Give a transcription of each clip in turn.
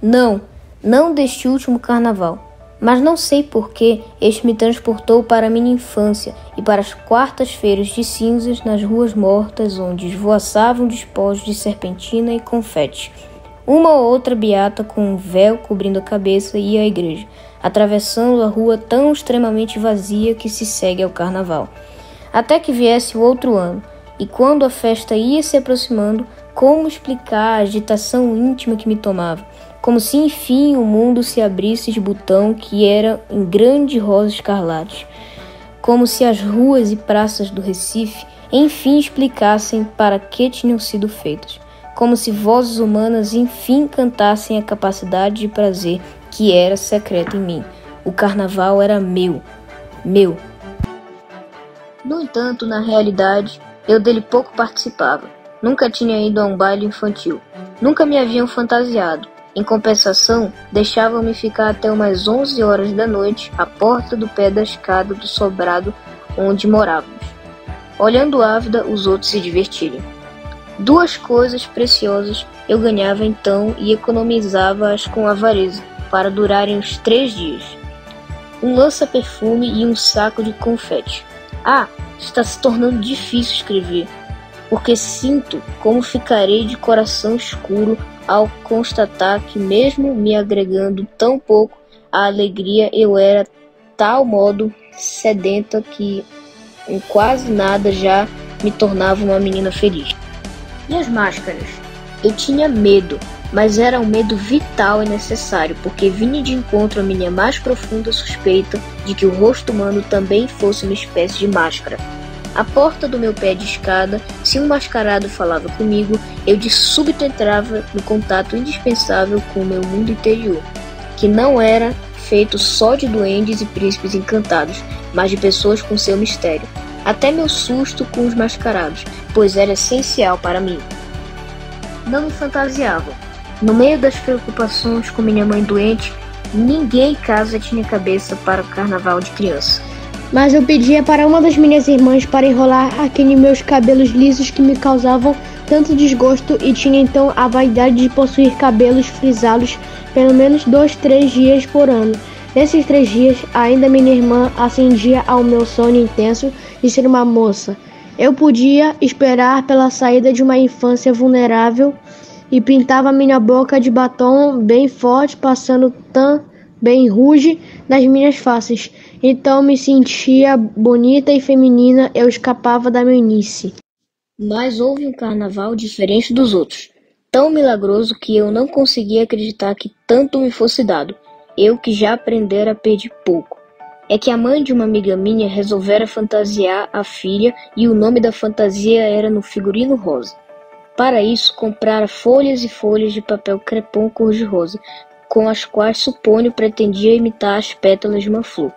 Não, não deste último carnaval. Mas não sei por que este me transportou para a minha infância e para as quartas-feiras de cinzas nas ruas mortas onde esvoaçavam despojos de serpentina e confete. Uma ou outra beata com um véu cobrindo a cabeça ia à igreja, atravessando a rua tão extremamente vazia que se segue ao carnaval. Até que viesse o outro ano, e quando a festa ia se aproximando, como explicar a agitação íntima que me tomava? Como se enfim o mundo se abrisse de botão que era em grande rosa escarlate. Como se as ruas e praças do Recife enfim explicassem para que tinham sido feitas. Como se vozes humanas enfim cantassem a capacidade de prazer que era secreta em mim. O carnaval era meu. Meu. No entanto, na realidade, eu dele pouco participava. Nunca tinha ido a um baile infantil. Nunca me haviam fantasiado. Em compensação, deixavam-me ficar até umas 11 horas da noite à porta do pé da escada do sobrado onde morávamos, olhando ávida os outros se divertirem. 2 coisas preciosas eu ganhava então e economizava-as com avareza, para durarem os 3 dias. Um lança-perfume e um saco de confete. Está se tornando difícil escrever, porque sinto como ficarei de coração escuro ao constatar que, mesmo me agregando tão pouco à alegria, eu era tal modo sedenta que em quase nada já me tornava uma menina feliz. E as máscaras? Eu tinha medo, mas era um medo vital e necessário, porque vinha de encontro à minha mais profunda suspeita de que o rosto humano também fosse uma espécie de máscara. À porta do meu pé de escada, se um mascarado falava comigo, eu de súbito entrava no contato indispensável com o meu mundo interior, que não era feito só de duendes e príncipes encantados, mas de pessoas com seu mistério. Até meu susto com os mascarados, pois era essencial para mim. Não me fantasiava. No meio das preocupações com minha mãe doente, ninguém em casa tinha cabeça para o carnaval de criança. Mas eu pedia para uma das minhas irmãs para enrolar aqueles meus cabelos lisos que me causavam tanto desgosto e tinha então a vaidade de possuir cabelos frisados pelo menos 2-3 dias por ano. Nesses 3 dias, ainda minha irmã acendia ao meu sonho intenso de ser uma moça. Eu podia esperar pela saída de uma infância vulnerável e pintava minha boca de batom bem forte, passando bem rouge nas minhas faces. Então me sentia bonita e feminina, eu escapava da meninice. Mas houve um carnaval diferente dos outros, tão milagroso que eu não conseguia acreditar que tanto me fosse dado, eu que já aprendera a pedir pouco. É que a mãe de uma amiga minha resolvera fantasiar a filha e o nome da fantasia era no figurino rosa. Para isso, comprara folhas e folhas de papel crepom cor-de-rosa, com as quais suponho pretendia imitar as pétalas de uma flor.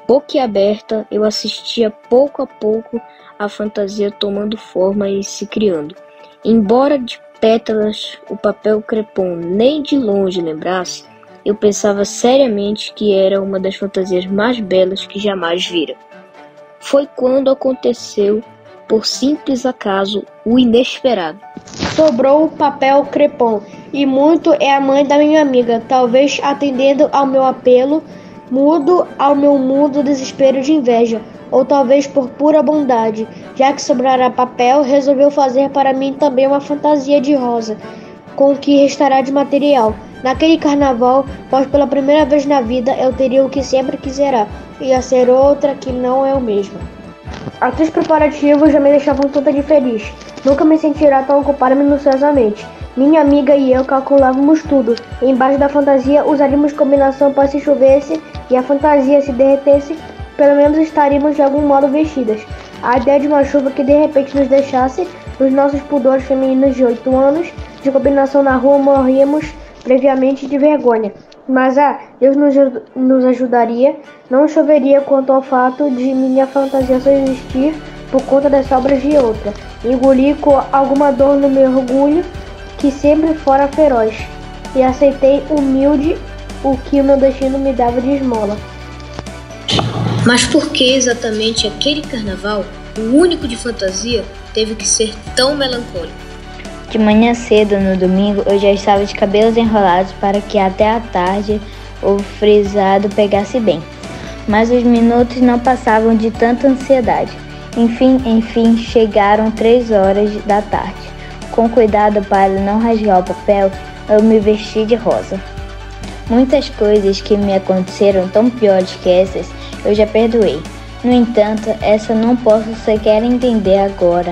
Boquiaberta, eu assistia pouco a pouco a fantasia tomando forma e se criando. Embora de pétalas o papel crepom nem de longe lembrasse, eu pensava seriamente que era uma das fantasias mais belas que jamais vira. Foi quando aconteceu, por simples acaso, o inesperado. Sobrou o papel crepom, e muito é a mãe da minha amiga, talvez atendendo ao meu apelo, mudo ao meu mudo desespero de inveja, ou talvez por pura bondade, já que sobrara papel, resolveu fazer para mim também uma fantasia de rosa, com o que restará de material. Naquele carnaval, pois pela primeira vez na vida eu teria o que sempre quisera, ia ser outra que não é o mesmo. Aqueles preparativos já me deixavam toda de feliz. Nunca me sentirá tão ocupada minuciosamente. Minha amiga e eu calculávamos tudo. Embaixo da fantasia usaríamos combinação para se chovesse e a fantasia se derretesse, pelo menos estaríamos de algum modo vestidas. A ideia de uma chuva que de repente nos deixasse, nos nossos pudores femininos de 8 anos, de combinação na rua morríamos previamente de vergonha. Mas Deus nos ajudaria, não choveria quanto ao fato de minha fantasia só existir por conta das sobras de outra. Engoli com alguma dor no meu orgulho, que sempre fora feroz, e aceitei humilde o que o meu destino me dava de esmola. Mas por que exatamente aquele carnaval, o único de fantasia, teve que ser tão melancólico? De manhã cedo, no domingo, eu já estava de cabelos enrolados para que até a tarde o frisado pegasse bem. Mas os minutos não passavam de tanta ansiedade. Enfim, chegaram 3 horas da tarde. Com cuidado para não rasgar o papel, eu me vesti de rosa. Muitas coisas que me aconteceram tão piores que essas, eu já perdoei. No entanto, essa não posso sequer entender agora.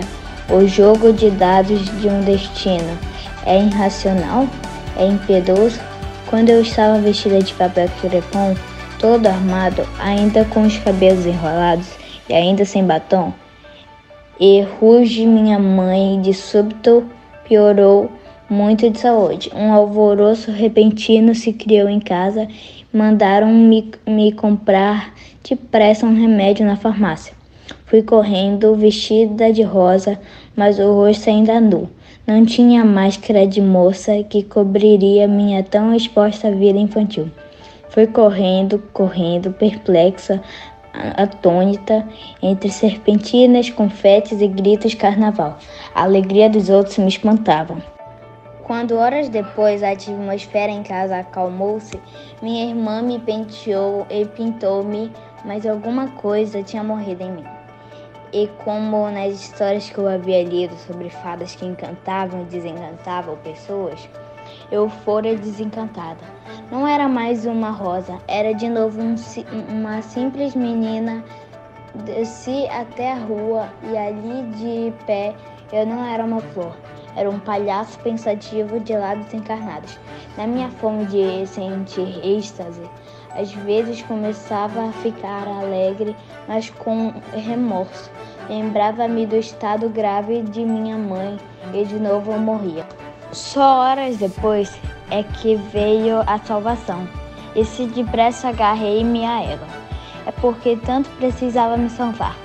O jogo de dados de um destino é irracional? É impiedoso? Quando eu estava vestida de papel crepom, todo armado, ainda com os cabelos enrolados e ainda sem batom, e ruge minha mãe de súbito piorou muito de saúde. Um alvoroço repentino se criou em casa e mandaram me comprar depressa um remédio na farmácia. Fui correndo, vestida de rosa, mas o rosto ainda nu. Não tinha a máscara de moça que cobriria minha tão exposta vida infantil. Fui correndo, perplexa, atônita, entre serpentinas, confetes e gritos de carnaval. A alegria dos outros me espantava. Quando horas depois a atmosfera em casa acalmou-se, minha irmã me penteou e pintou-me, mas alguma coisa tinha morrido em mim. E como nas histórias que eu havia lido sobre fadas que encantavam e desencantavam pessoas, eu fora desencantada. Não era mais uma rosa, era de novo uma simples menina. Desci até a rua e ali de pé eu não era uma flor, era um palhaço pensativo de lábios encarnados. Na minha fome de sentir êxtase, às vezes começava a ficar alegre, mas com remorso. Lembrava-me do estado grave de minha mãe e de novo eu morria. Só horas depois é que veio a salvação, e se depressa agarrei-me a ela. É porque tanto precisava me salvar.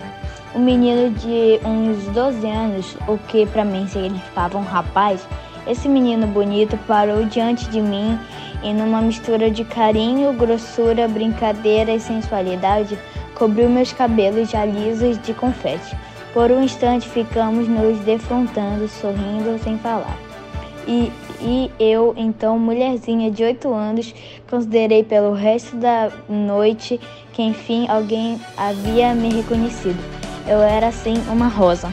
Um menino de uns 12 anos, o que para mim significava um rapaz, esse menino bonito parou diante de mim e numa mistura de carinho, grossura, brincadeira e sensualidade, cobriu meus cabelos já lisos de confete. Por um instante ficamos nos defrontando, sorrindo sem falar. E eu, então, mulherzinha de 8 anos, considerei pelo resto da noite que enfim alguém havia me reconhecido. Eu era, sim, uma rosa.